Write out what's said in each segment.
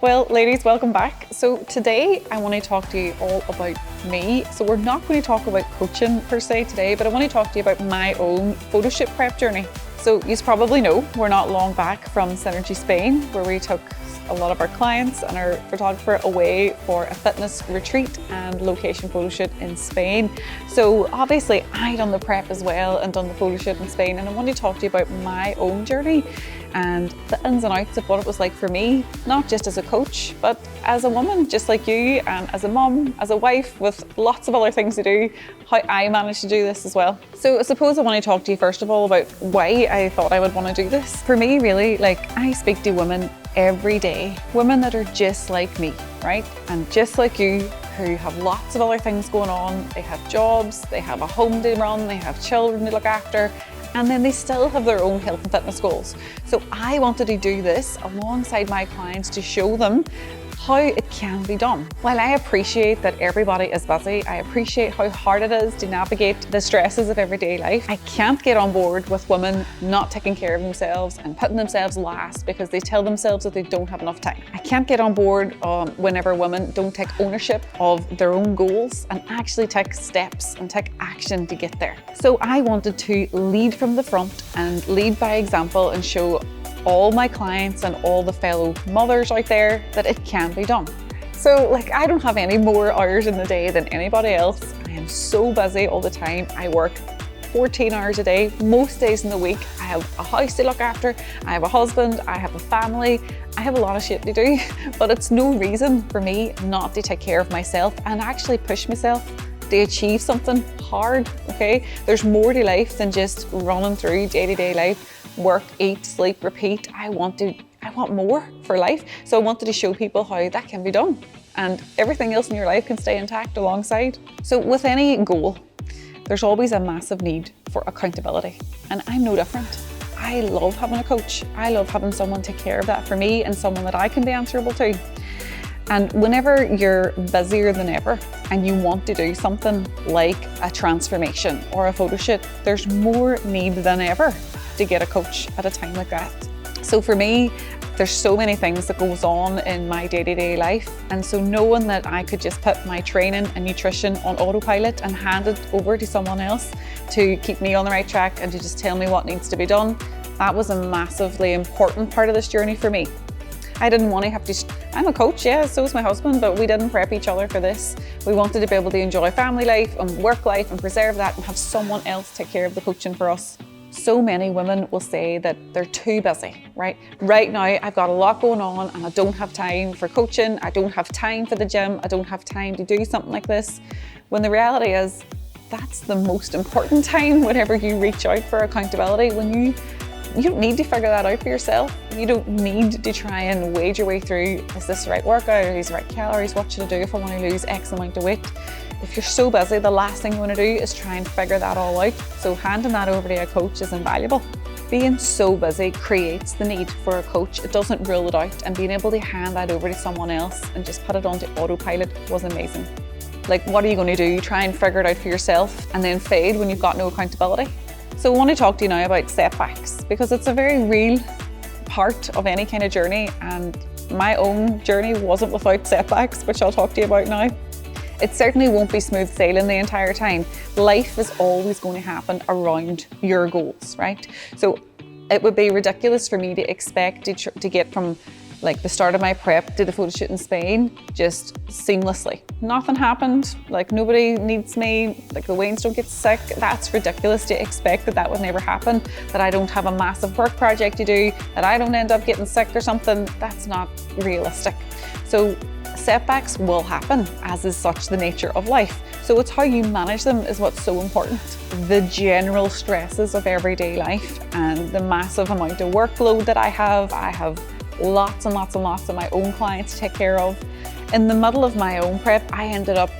Well, ladies, welcome back. So today I want to talk to you all about me. So we're not going to talk about coaching per se today, but I want to talk to you about my own photoshoot prep journey. So you probably know we're not long back from Synergy Spain, where we took a lot of our clients and our photographer away for a fitness retreat and location photoshoot in Spain. So obviously I done the prep as well and done the photoshoot in Spain, and I want to talk to you about my own journey and the ins and outs of what it was like for me, not just as a coach, but as a woman just like you, and as a mom, as a wife with lots of other things to do, how I managed to do this as well. So I suppose I want to talk to you first of all about why I thought I would want to do this. For me, really, I speak to women every day, women that are just like me, right? And just like you, who have lots of other things going on. They have jobs, they have a home to run, they have children to look after, and then they still have their own health and fitness goals. So I wanted to do this alongside my clients to show them how it can be done. While I appreciate that everybody is busy, I appreciate how hard it is to navigate the stresses of everyday life, I can't get on board with women not taking care of themselves and putting themselves last because they tell themselves that they don't have enough time. I can't get on board whenever women don't take ownership of their own goals and actually take steps and take action to get there. So I wanted to lead from the front and lead by example and show all my clients and all the fellow mothers out there that it can be done. So I don't have any more hours in the day than anybody else. I am so busy all the time. I work 14 hours a day, most days in the week. I have a house to look after, I have a husband, I have a family, I have a lot of shit to do, but it's no reason for me not to take care of myself and actually push myself to achieve something hard, okay? There's more to life than just running through day-to-day life. Work, eat, sleep, repeat. I want more for life. So I wanted to show people how that can be done, and everything else in your life can stay intact alongside. So with any goal, there's always a massive need for accountability, and I'm no different. I love having a coach. I love having someone take care of that for me and someone that I can be answerable to. And whenever you're busier than ever and you want to do something like a transformation or a photo shoot, there's more need than ever to get a coach at a time like that. So for me, there's so many things that goes on in my day-to-day life, and so knowing that I could just put my training and nutrition on autopilot and hand it over to someone else to keep me on the right track and to just tell me what needs to be done, that was a massively important part of this journey for me. I didn't want to have to, I'm a coach, yeah, so is my husband, but we didn't prep each other for this. We wanted to be able to enjoy family life and work life and preserve that and have someone else take care of the coaching for us. So many women will say that they're too busy, right? Right now, I've got a lot going on and I don't have time for coaching. I don't have time for the gym. I don't have time to do something like this. When the reality is, that's the most important time whenever you reach out for accountability, when you don't need to figure that out for yourself. You don't need to try and wade your way through, is this the right workout? Are these the right calories? What should I do if I want to lose X amount of weight? If you're so busy, the last thing you want to do is try and figure that all out. So handing that over to a coach is invaluable. Being so busy creates the need for a coach. It doesn't rule it out, and being able to hand that over to someone else and just put it onto autopilot was amazing. What are you going to do? Try and figure it out for yourself and then fail when you've got no accountability? So I want to talk to you now about setbacks, because it's a very real part of any kind of journey, and my own journey wasn't without setbacks, which I'll talk to you about now. It certainly won't be smooth sailing the entire time. Life is always going to happen around your goals, right? So it would be ridiculous for me to expect to get from the start of my prep to the photo shoot in Spain just seamlessly. Nothing happened, nobody needs me, the Waynes don't get sick. That's ridiculous to expect that would never happen, that I don't have a massive work project to do, that I don't end up getting sick or something. That's not realistic. So setbacks will happen, as is such the nature of life. So it's how you manage them is what's so important. The general stresses of everyday life and the massive amount of workload that I have lots and lots and lots of my own clients to take care of. In the middle of my own prep, I ended up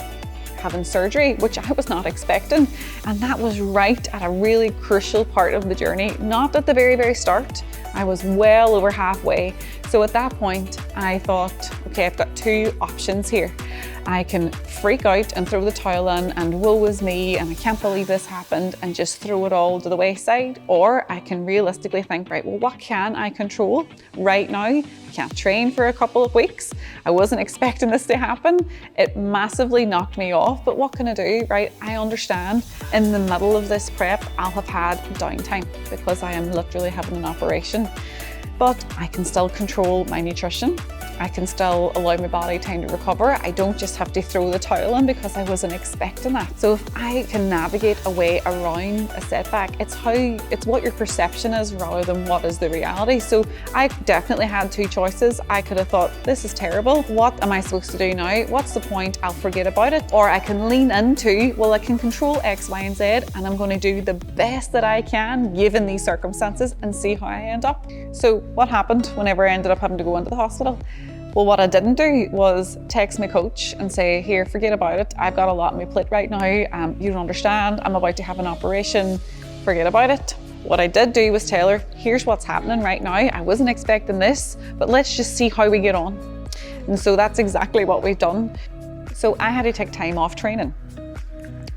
having surgery, which I was not expecting. And that was right at a really crucial part of the journey, not at the very, very start. I was well over halfway. So at that point, I thought, okay, I've got two options here. I can freak out and throw the towel in and woe is me and I can't believe this happened and just throw it all to the wayside. Or I can realistically think, right, well, what can I control right now? I can't train for a couple of weeks. I wasn't expecting this to happen. It massively knocked me off, but what can I do, right? I understand in the middle of this prep, I'll have had downtime because I am literally having an operation, but I can still control my nutrition. I can still allow my body time to recover. I don't just have to throw the towel in because I wasn't expecting that. So if I can navigate a way around a setback, it's what your perception is rather than what is the reality. So I definitely had two choices. I could have thought, this is terrible. What am I supposed to do now? What's the point? I'll forget about it. Or I can lean into, well, I can control X, Y, and Z, and I'm going to do the best that I can given these circumstances and see how I end up. So what happened whenever I ended up having to go into the hospital? Well, what I didn't do was text my coach and say, here, forget about it. I've got a lot on my plate right now. You don't understand. I'm about to have an operation. Forget about it. What I did do was tell her, here's what's happening right now. I wasn't expecting this, but let's just see how we get on. And so that's exactly what we've done. So I had to take time off training,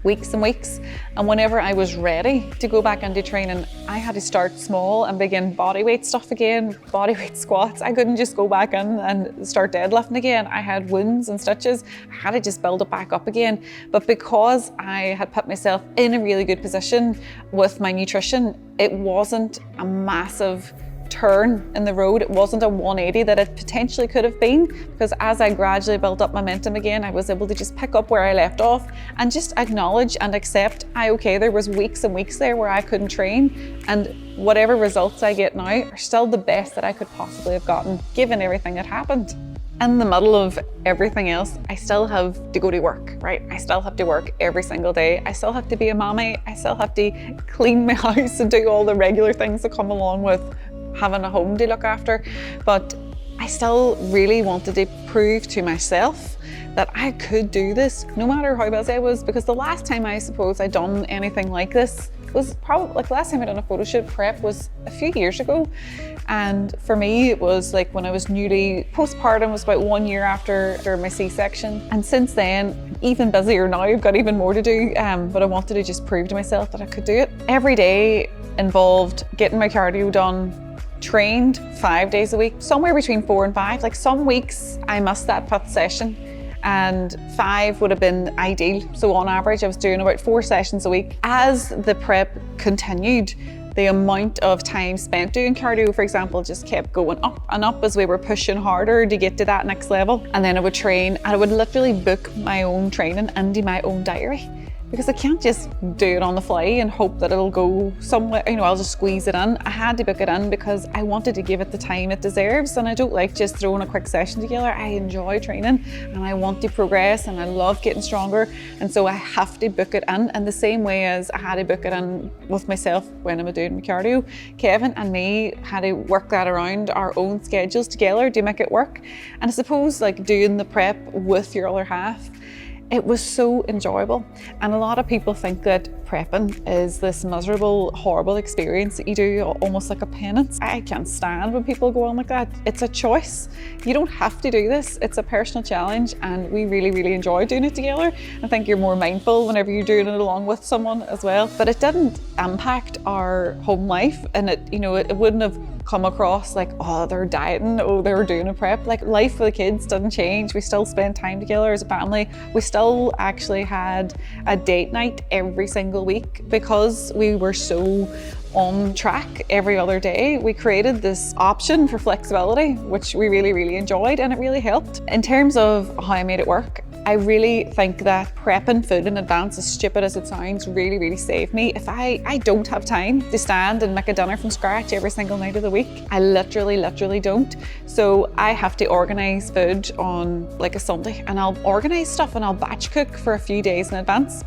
weeks and weeks. And whenever I was ready to go back into training, I had to start small and begin bodyweight stuff again, bodyweight squats. I couldn't just go back in and start deadlifting again. I had wounds and stitches. I had to just build it back up again. But because I had put myself in a really good position with my nutrition, it wasn't a massive turn in the road. It wasn't a 180 that it potentially could have been, because as I gradually built up momentum again, I was able to just pick up where I left off and just acknowledge and accept, there was weeks and weeks there where I couldn't train, and whatever results I get now are still the best that I could possibly have gotten given everything that happened. In the middle of everything else, I still have to go to work, right? I still have to work every single day. I still have to be a mommy. I still have to clean my house and do all the regular things that come along with having a home to look after. But I still really wanted to prove to myself that I could do this no matter how busy I was, because the last time I suppose I'd done anything like this was probably, like, the last time I done a photoshoot prep was a few years ago. And for me, it was like when I was newly postpartum, was about 1 year after my C-section. And since then, even busier now, I've got even more to do, but I wanted to just prove to myself that I could do it. Every day involved getting my cardio done, trained 5 days a week, somewhere between 4 and 5. Like some weeks I missed that 5th session and 5 would have been ideal. So on average, I was doing about 4 sessions a week. As the prep continued, the amount of time spent doing cardio, for example, just kept going up and up as we were pushing harder to get to that next level. And then I would train, and I would literally book my own training into my own diary, because I can't just do it on the fly and hope that it'll go somewhere, I'll just squeeze it in. I had to book it in because I wanted to give it the time it deserves, and I don't like just throwing a quick session together. I enjoy training and I want to progress and I love getting stronger, and so I have to book it in. And the same way as I had to book it in with myself when I'm doing my cardio, Kevin and me had to work that around our own schedules together to make it work. And I suppose, like, doing the prep with your other half, it was so enjoyable. And a lot of people think that prepping is this miserable, horrible experience that you do almost like a penance. I can't stand when people go on like that. It's a choice. You don't have to do this. It's a personal challenge, and we really, really enjoy doing it together. I think you're more mindful whenever you're doing it along with someone as well. But it didn't impact our home life, and it wouldn't have come across like, oh, they're dieting, oh, they're doing a prep. Like, life for the kids doesn't change. We still spend time together as a family. We still actually had a date night every single week because we were so on track every other day. We created this option for flexibility, which we really, really enjoyed, and it really helped. In terms of how I made it work, I really think that prepping food in advance, as stupid as it sounds, really, really saved me. If I don't have time to stand and make a dinner from scratch every single night of the week, I literally don't. So I have to organize food on like a Sunday, and I'll organize stuff and I'll batch cook for a few days in advance.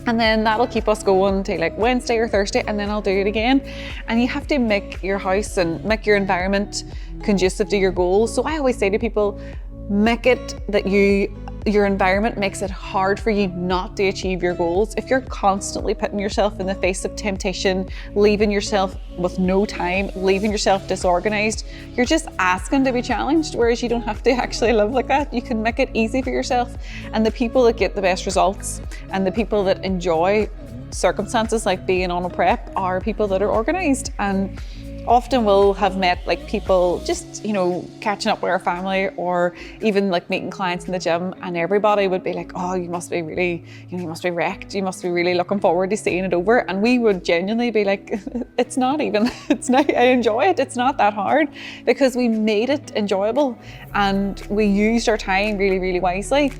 And then that'll keep us going to like Wednesday or Thursday, and then I'll do it again. And you have to make your house and make your environment conducive to your goals. So I always say to people, make it that you your environment makes it hard for you not to achieve your goals, if you're constantly putting yourself in the face of temptation, leaving yourself with no time, leaving yourself disorganized, you're just asking to be challenged, whereas you don't have to actually live like that. You can make it easy for yourself. And the people that get the best results and the people that enjoy circumstances like being on a prep are people that are organized. And often we'll have met like people just, you know, catching up with our family or even like meeting clients in the gym, and everybody would be like, oh, you must be really, you know, you must be wrecked. You must be really looking forward to seeing it over. And we would genuinely be like, it's not, I enjoy it. It's not that hard, because we made it enjoyable and we used our time really, really wisely.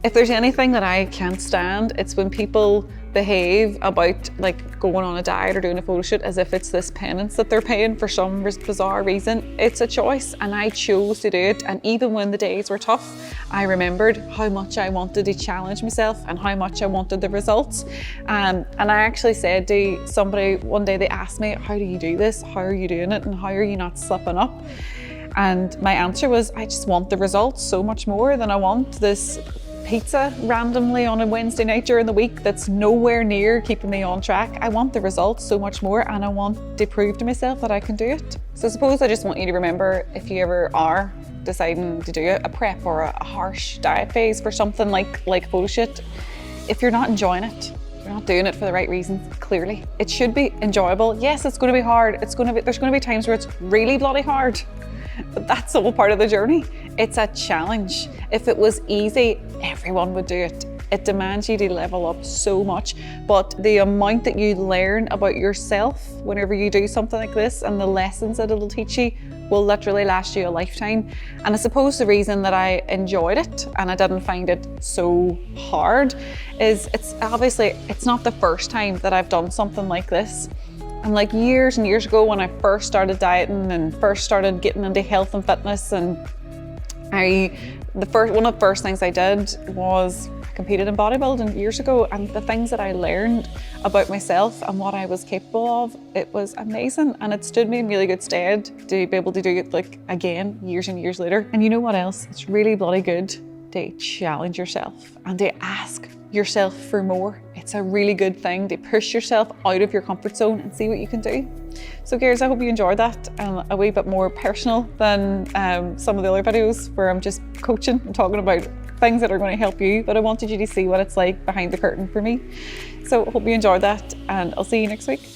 If there's anything that I can't stand, it's when people behave about like going on a diet or doing a photo shoot as if it's this penance that they're paying for some bizarre reason. It's a choice, and I chose to do it. And even when the days were tough, I remembered how much I wanted to challenge myself and how much I wanted the results. And I actually said to somebody one day, they asked me, how do you do this? How are you doing it? And how are you not slipping up? And my answer was, I just want the results so much more than I want this pizza randomly on a Wednesday night during the week that's nowhere near keeping me on track. I want the results so much more, and I want to prove to myself that I can do it. So I suppose I just want you to remember, if you ever are deciding to do a prep or a harsh diet phase for something like Photoshoot, if you're not enjoying it, you're not doing it for the right reasons, clearly. It should be enjoyable. Yes, it's going to be hard. There's going to be times where it's really bloody hard. But that's all part of the journey. It's a challenge. If it was easy, everyone would do it. It demands you to level up so much, but the amount that you learn about yourself whenever you do something like this, and the lessons that it'll teach you, will literally last you a lifetime. And I suppose the reason that I enjoyed it and I didn't find it so hard is it's not the first time that I've done something like this. And like years and years ago, when I first started dieting and first started getting into health and fitness, and one of the first things I did was I competed in bodybuilding years ago, and the things that I learned about myself and what I was capable of, it was amazing, and it stood me in really good stead to be able to do it like again years and years later. And you know what else? It's really bloody good to challenge yourself and to ask yourself for more. It's a really good thing to push yourself out of your comfort zone and see what you can do. So girls, I hope you enjoyed that, a wee bit more personal than some of the other videos where I'm just coaching and talking about things that are going to help you, but I wanted you to see what it's like behind the curtain for me. So I hope you enjoyed that, and I'll see you next week.